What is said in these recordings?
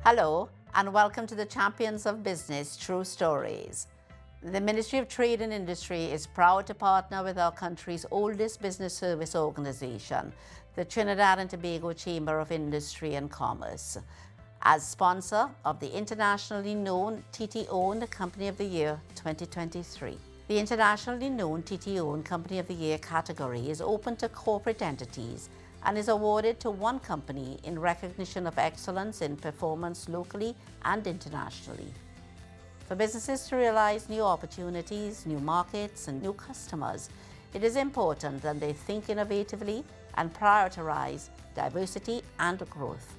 Hello, and welcome to the Champions of Business True Stories. The Ministry of Trade and Industry is proud to partner with our country's oldest business service organization, the Trinidad and Tobago Chamber of Industry and Commerce, as sponsor of the internationally known TT-owned Company of the Year 2023. The internationally known TT-owned Company of the Year category is open to corporate entities and is awarded to one company in recognition of excellence in performance locally and internationally. For businesses to realize new opportunities, new markets, and new customers, it is important that they think innovatively and prioritize diversity and growth.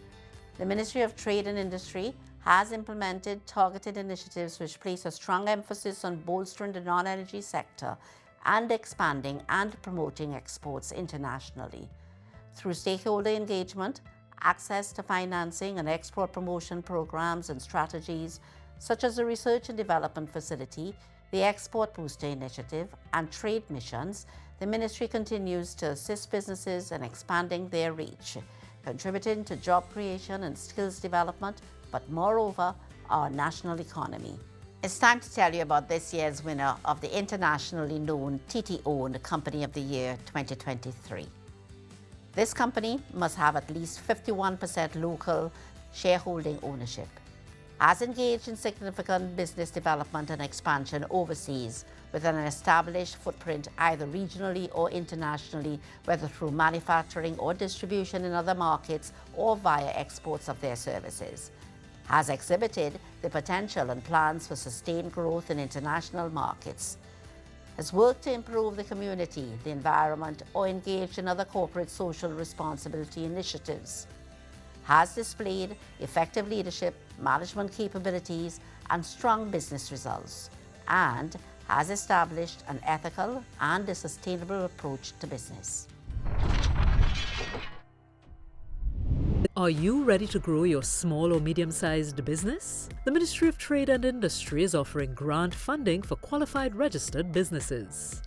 The Ministry of Trade and Industry has implemented targeted initiatives which place a strong emphasis on bolstering the non-energy sector and expanding and promoting exports internationally. Through stakeholder engagement, access to financing and export promotion programs and strategies, such as the Research and Development Facility, the Export Booster Initiative, and trade missions, the Ministry continues to assist businesses in expanding their reach, contributing to job creation and skills development, but moreover, our national economy. It's time to tell you about this year's winner of the internationally known TT-owned Company of the Year 2023. This company must have at least 51% local shareholding ownership, has engaged in significant business development and expansion overseas with an established footprint either regionally or internationally, whether through manufacturing or distribution in other markets or via exports of their services, has exhibited the potential and plans for sustained growth in international markets, has worked to improve the community, the environment, or engaged in other corporate social responsibility initiatives, has displayed effective leadership, management capabilities, and strong business results, and has established an ethical and a sustainable approach to business. Are you ready to grow your small or medium-sized business? The Ministry of Trade and Industry is offering grant funding for qualified registered businesses.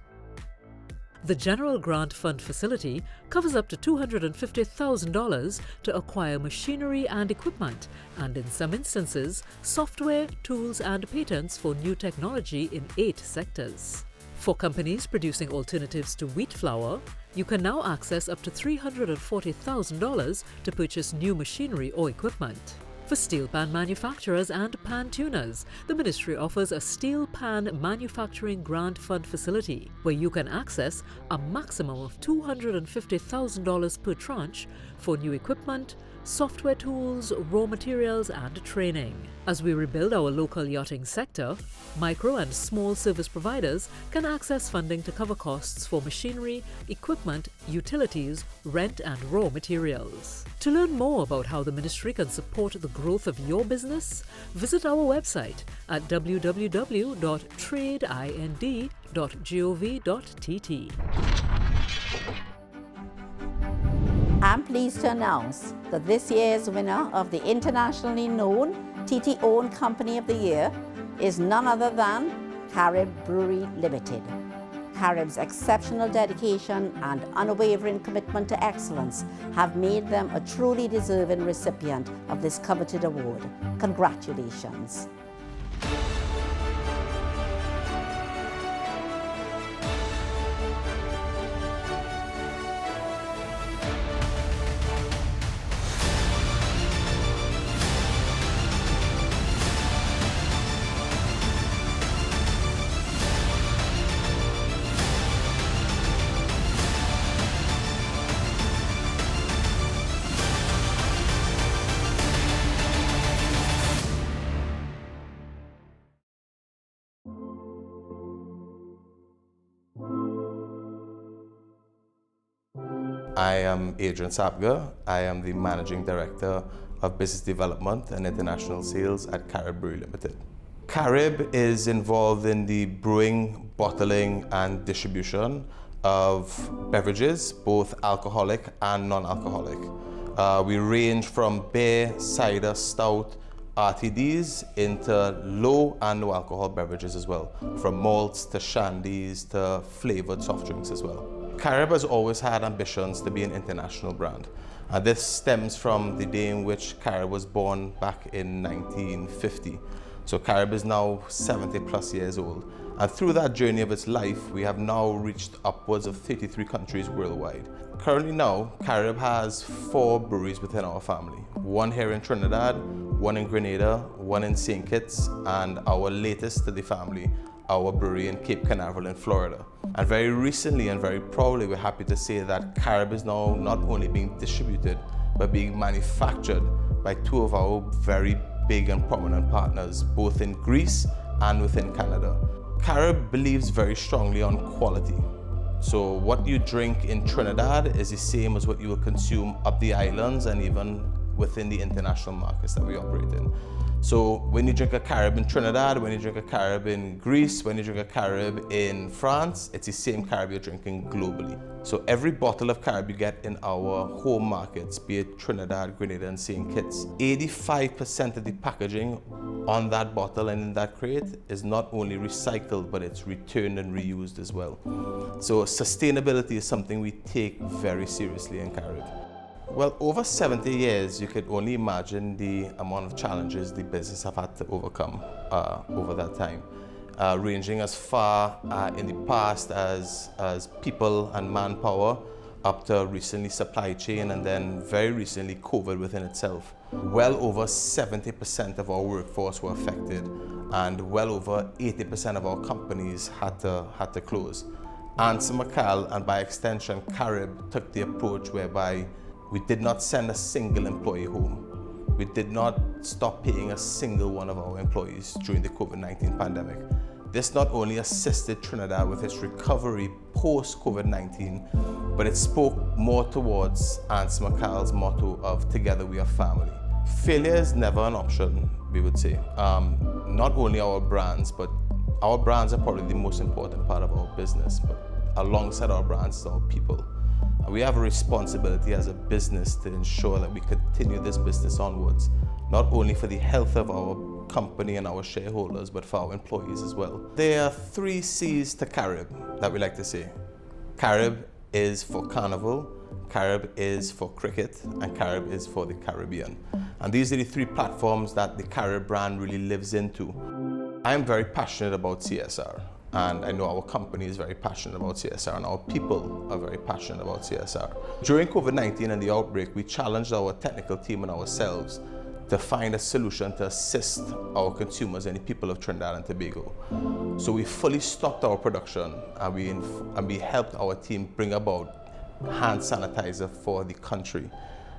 The General Grant Fund Facility covers up to $250,000 to acquire machinery and equipment, and in some instances, software, tools, and patents for new technology in 8 sectors. For companies producing alternatives to wheat flour, you can now access up to $340,000 to purchase new machinery or equipment. For steel pan manufacturers and pan tuners, the Ministry offers a steel pan manufacturing grant fund facility where you can access a maximum of $250,000 per tranche for new equipment, software tools, raw materials, and training. As we rebuild our local yachting sector, micro and small service providers can access funding to cover costs for machinery, equipment, utilities, rent, and raw materials. To learn more about how the Ministry can support the growth of your business, visit our website at www.tradeind.gov.tt. I'm pleased to announce that this year's winner of the internationally known TT-owned Company of the Year is none other than Carib Brewery Limited. Carib's exceptional dedication and unwavering commitment to excellence have made them a truly deserving recipient of this coveted award. Congratulations. I am Adrian Sapga. I am the Managing Director of Business Development and International Sales at Carib Brewery Limited. Carib is involved in the brewing, bottling, and distribution of beverages, both alcoholic and non-alcoholic. We range from beer, cider, stout, RTDs into low and no alcohol beverages as well, from malts to shandies to flavored soft drinks as well. Carib has always had ambitions to be an international brand, This stems from the day in which Carib was born back in 1950. So Carib is now 70 plus years old. And through that journey of its life, we have now reached upwards of 33 countries worldwide. Currently now, Carib has 4 breweries within our family. One here in Trinidad, one in Grenada, one in St. Kitts, and our latest to the family, our brewery in Cape Canaveral in Florida. And very recently and very proudly, we're happy to say that Carib is now not only being distributed, but being manufactured by 2 of our very big and prominent partners, both in Greece and within Canada. Carib believes very strongly on quality. So what you drink in Trinidad is the same as what you will consume up the islands and even within the international markets that we operate in. So when you drink a Carib in Trinidad, when you drink a Carib in Greece, when you drink a Carib in France, it's the same Carib you're drinking globally. So every bottle of Carib you get in our home markets, be it Trinidad, Grenada, and St. Kitts, 85% of the packaging on that bottle and in that crate is not only recycled, but it's returned and reused as well. So sustainability is something we take very seriously in Carib. Well, over 70 years, you could only imagine the amount of challenges the business have had to overcome over that time, ranging as far in the past as people and manpower, up to recently supply chain, and then very recently COVID within itself. Well over 70% of our workforce were affected, and well over 80% of our companies had to close. Ansel McCall, and by extension Carib, took the approach whereby we did not send a single employee home. We did not stop paying a single one of our employees during the COVID-19 pandemic. This not only assisted Trinidad with its recovery post-COVID-19, but it spoke more towards Ansel McCall's motto of "Together we are family." Failure is never an option, we would say. Not only our brands, but our brands are probably the most important part of our business, but alongside our brands is our people. We have a responsibility as a business to ensure that we continue this business onwards, not only for the health of our company and our shareholders, but for our employees as well. There are 3 C's to Carib that we like to say. Carib is for Carnival, Carib is for cricket, and Carib is for the Caribbean. And these are the 3 platforms that the Carib brand really lives into. I am very passionate about CSR. And I know our company is very passionate about CSR, and our people are very passionate about CSR. During COVID-19 and the outbreak, we challenged our technical team and ourselves to find a solution to assist our consumers and the people of Trinidad and Tobago. So we fully stopped our production, and we helped our team bring about hand sanitizer for the country.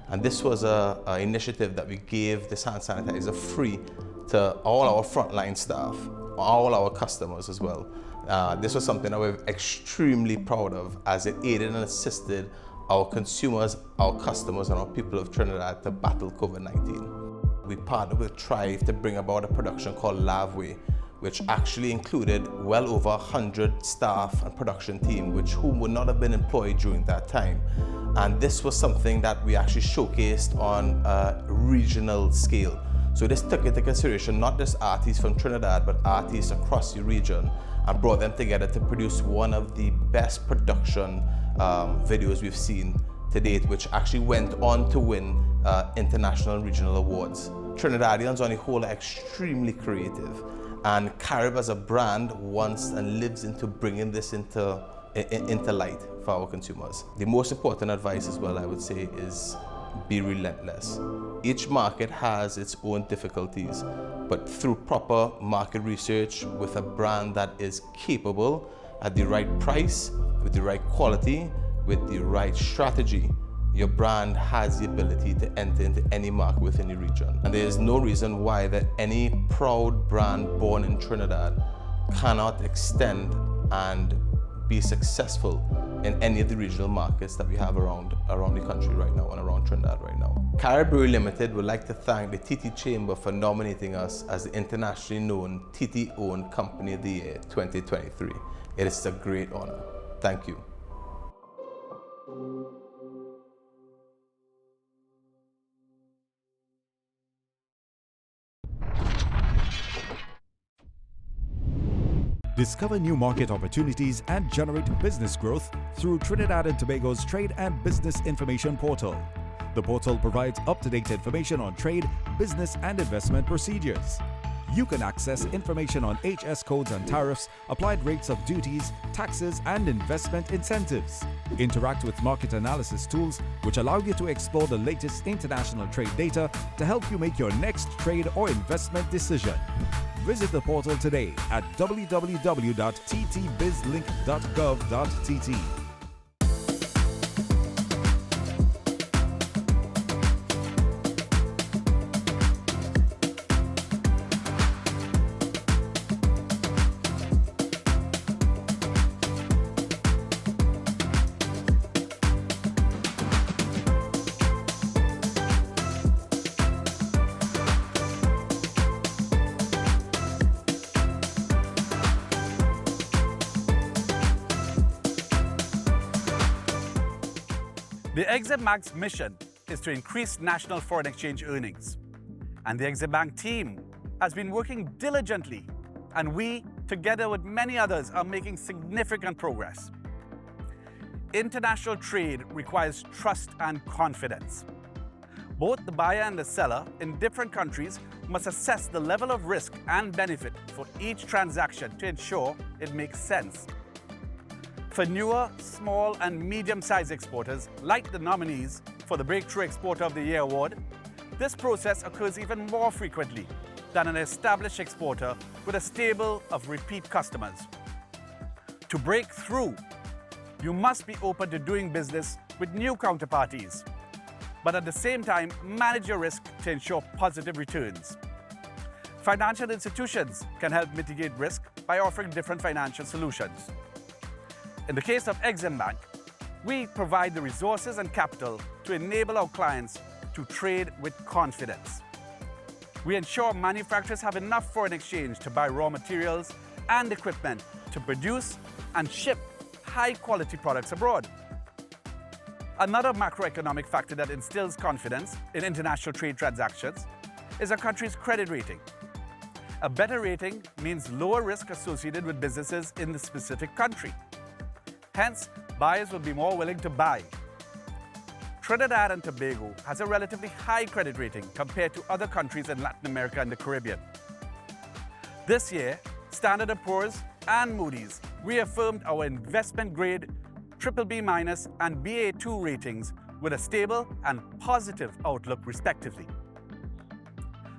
And this was an initiative that we gave this hand sanitizer free to all our frontline staff, all our customers as well. This was something that we're extremely proud of, as it aided and assisted our consumers, our customers, and our people of Trinidad to battle COVID-19. We partnered with Thrive to bring about a production called Lavway, which actually included well over 100 staff and production team, whom would not have been employed during that time. And this was something that we actually showcased on a regional scale. So this took into consideration not just artists from Trinidad, but artists across the region, and brought them together to produce one of the best production videos we've seen to date, which actually went on to win international and regional awards. Trinidadians on the whole are extremely creative, and Carib as a brand wants and lives into bringing this into light for our consumers. The most important advice as well, I would say, is be relentless. Each market has its own difficulties, but through proper market research with a brand that is capable at the right price, with the right quality, with the right strategy, your brand has the ability to enter into any market within the region. And there is no reason why that any proud brand born in Trinidad cannot extend and be successful in any of the regional markets that we have around the country right now and around Trinidad right now. Carib Brewery Limited would like to thank the T&T Chamber for nominating us as the internationally known TT-owned Company of the Year 2023. It is a great honor. Thank you. Discover new market opportunities and generate business growth through Trinidad and Tobago's Trade and Business Information Portal. The portal provides up-to-date information on trade, business and investment procedures. You can access information on HS codes and tariffs, applied rates of duties, taxes and investment incentives. Interact with market analysis tools which allow you to explore the latest international trade data to help you make your next trade or investment decision. Visit the portal today at www.ttbizlink.gov.tt. The Exim Bank's mission is to increase national foreign exchange earnings. And the Exim Bank team has been working diligently, and we, together with many others, are making significant progress. International trade requires trust and confidence. Both the buyer and the seller in different countries must assess the level of risk and benefit for each transaction to ensure it makes sense. For newer, small and medium-sized exporters, like the nominees for the Breakthrough Exporter of the Year award, this process occurs even more frequently than an established exporter with a stable of repeat customers. To break through, you must be open to doing business with new counterparties, but at the same time, manage your risk to ensure positive returns. Financial institutions can help mitigate risk by offering different financial solutions. In the case of Exim Bank, we provide the resources and capital to enable our clients to trade with confidence. We ensure manufacturers have enough foreign exchange to buy raw materials and equipment to produce and ship high-quality products abroad. Another macroeconomic factor that instills confidence in international trade transactions is a country's credit rating. A better rating means lower risk associated with businesses in the specific country. Hence, buyers will be more willing to buy. Trinidad and Tobago has a relatively high credit rating compared to other countries in Latin America and the Caribbean. This year, Standard & Poor's and Moody's reaffirmed our investment-grade BBB- and Ba2 ratings with a stable and positive outlook respectively.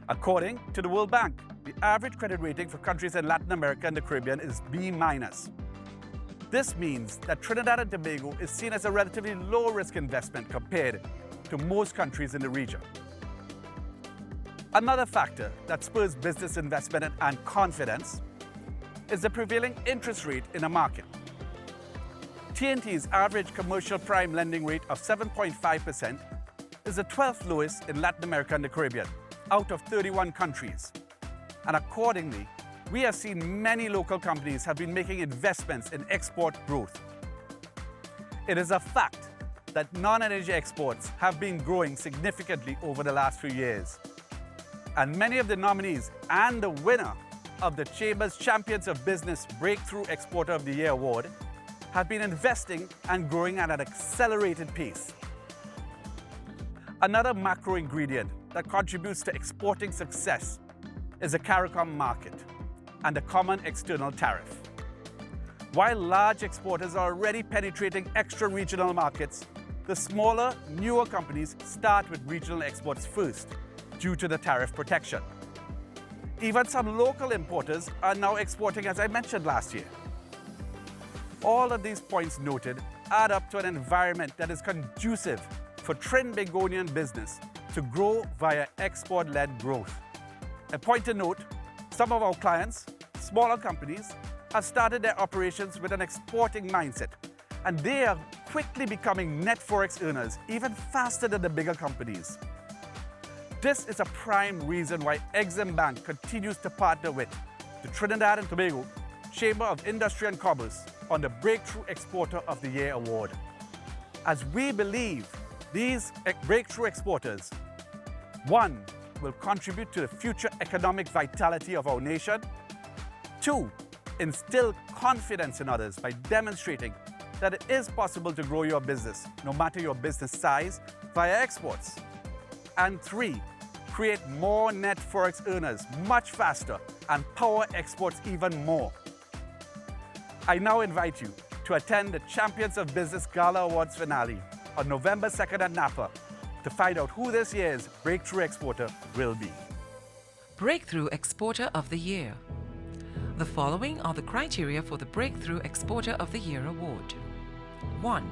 According to the World Bank, the average credit rating for countries in Latin America and the Caribbean is B-. This means that Trinidad and Tobago is seen as a relatively low-risk investment compared to most countries in the region. Another factor that spurs business investment and confidence is the prevailing interest rate in a market. T&T's average commercial prime lending rate of 7.5% is the 12th lowest in Latin America and the Caribbean, out of 31 countries. And accordingly, we have seen many local companies have been making investments in export growth. It is a fact that non-energy exports have been growing significantly over the last few years. And many of the nominees and the winner of the Chamber's Champions of Business Breakthrough Exporter of the Year award have been investing and growing at an accelerated pace. Another macro ingredient that contributes to exporting success is the CARICOM market and the common external tariff. While large exporters are already penetrating extra-regional markets, the smaller, newer companies start with regional exports first due to the tariff protection. Even some local importers are now exporting, as I mentioned last year. All of these points noted add up to an environment that is conducive for Trinbagonian business to grow via export-led growth. A point to note, some of our clients, smaller companies, have started their operations with an exporting mindset, and they are quickly becoming net forex earners even faster than the bigger companies. This is a prime reason why Exim Bank continues to partner with the Trinidad and Tobago Chamber of Industry and Commerce on the Breakthrough Exporter of the Year award. As we believe these breakthrough exporters, one, will contribute to the future economic vitality of our nation. Two, instill confidence in others by demonstrating that it is possible to grow your business, no matter your business size via exports. And 3, create more net forex earners much faster and power exports even more. I now invite you to attend the Champions of Business Gala Awards finale on November 2nd at Napa to find out who this year's Breakthrough Exporter will be. Breakthrough Exporter of the Year. The following are the criteria for the Breakthrough Exporter of the Year award. 1.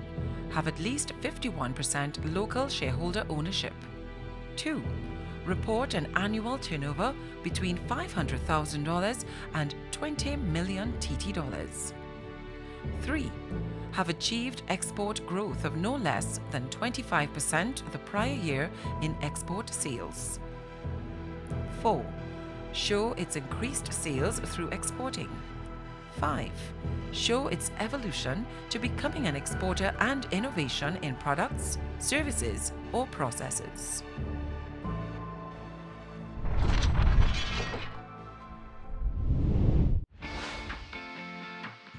Have at least 51% local shareholder ownership. 2. Report an annual turnover between $500,000 and $20 million TT dollars. 3. Have achieved export growth of no less than 25% the prior year in export sales. 4. Show its increased sales through exporting. 5. Show its evolution to becoming an exporter and innovation in products, services, or processes.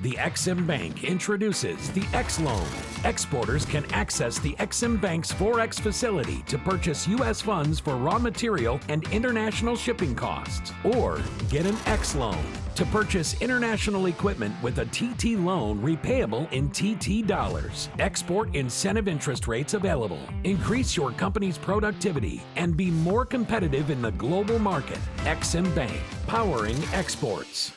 The Exim Bank introduces the X Loan. Exporters can access the Exim Bank's Forex facility to purchase U.S. funds for raw material and international shipping costs. Or get an X Loan to purchase international equipment with a TT loan repayable in TT dollars. Export incentive interest rates available. Increase your company's productivity and be more competitive in the global market. Exim Bank, powering exports.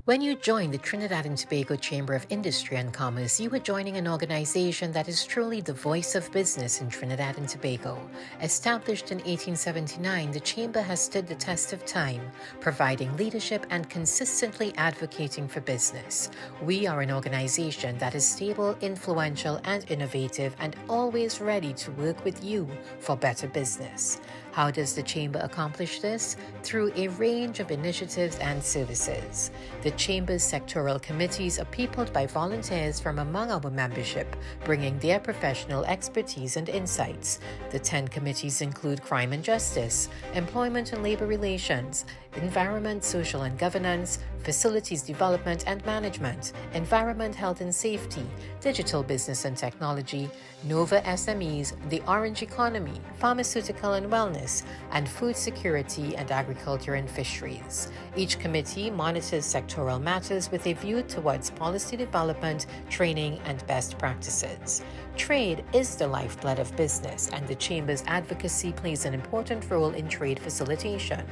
When you join the Trinidad and Tobago Chamber of Industry and Commerce, you are joining an organization that is truly the voice of business in Trinidad and Tobago. Established in 1879, the Chamber has stood the test of time, providing leadership and consistently advocating for business. We are an organization that is stable, influential, and innovative, and always ready to work with you for better business. How does the Chamber accomplish this? Through a range of initiatives and services. The Chamber's sectoral committees are peopled by volunteers from among our membership, bringing their professional expertise and insights. The 10 committees include Crime and Justice, Employment and Labor Relations, Environment, Social and Governance, Facilities Development and Management, Environment, Health and Safety, Digital Business and Technology, Nova SMEs, the Orange Economy, Pharmaceutical and Wellness, and Food Security and Agriculture and Fisheries. Each committee monitors sectoral matters with a view towards policy development, training, and best practices. Trade is the lifeblood of business, and the Chamber's advocacy plays an important role in trade facilitation.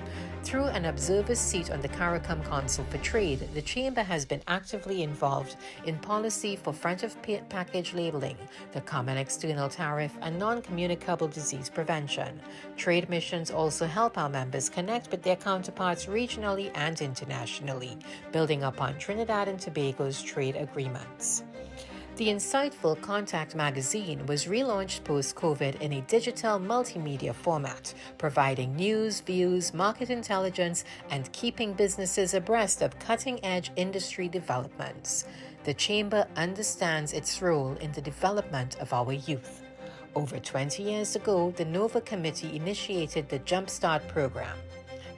Through an observer's seat on the CARICOM Council for Trade, the Chamber has been actively involved in policy for front-of-package labeling, the common external tariff, and non-communicable disease prevention. Trade missions also help our members connect with their counterparts regionally and internationally, building upon Trinidad and Tobago's trade agreements. The insightful Contact magazine was relaunched post-COVID in a digital multimedia format, providing news, views, market intelligence, and keeping businesses abreast of cutting-edge industry developments. The Chamber understands its role in the development of our youth. Over 20 years ago, the NOVA Committee initiated the Jumpstart program.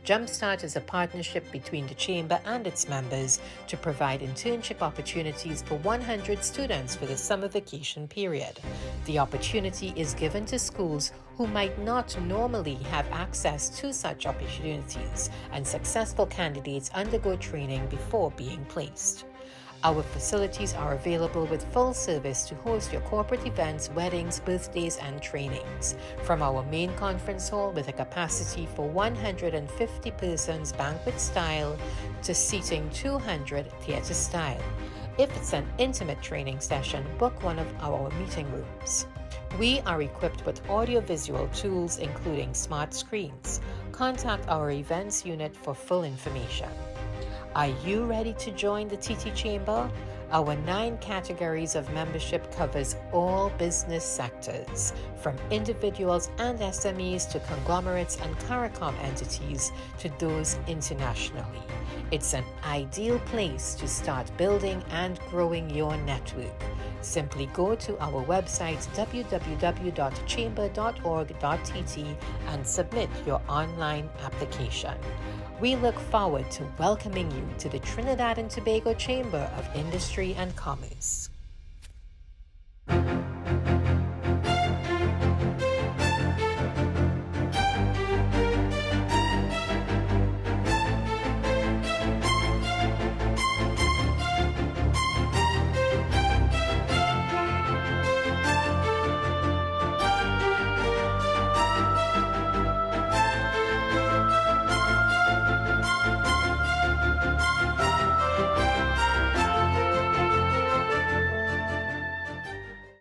Jumpstart is a partnership between the Chamber and its members to provide internship opportunities for 100 students for the summer vacation period. The opportunity is given to schools who might not normally have access to such opportunities, and successful candidates undergo training before being placed. Our facilities are available with full service to host your corporate events, weddings, birthdays, and trainings. From our main conference hall with a capacity for 150 persons banquet style to seating 200 theater style. If it's an intimate training session, book one of our meeting rooms. We are equipped with audio-visual tools including smart screens. Contact our events unit for full information. Are you ready to join the TT Chamber? Our 9 categories of membership covers all business sectors, from individuals and SMEs to conglomerates and CARICOM entities to those internationally. It's an ideal place to start building and growing your network. Simply go to our website www.chamber.org.tt and submit your online application. We look forward to welcoming you to the Trinidad and Tobago Chamber of Industry and Commerce. you.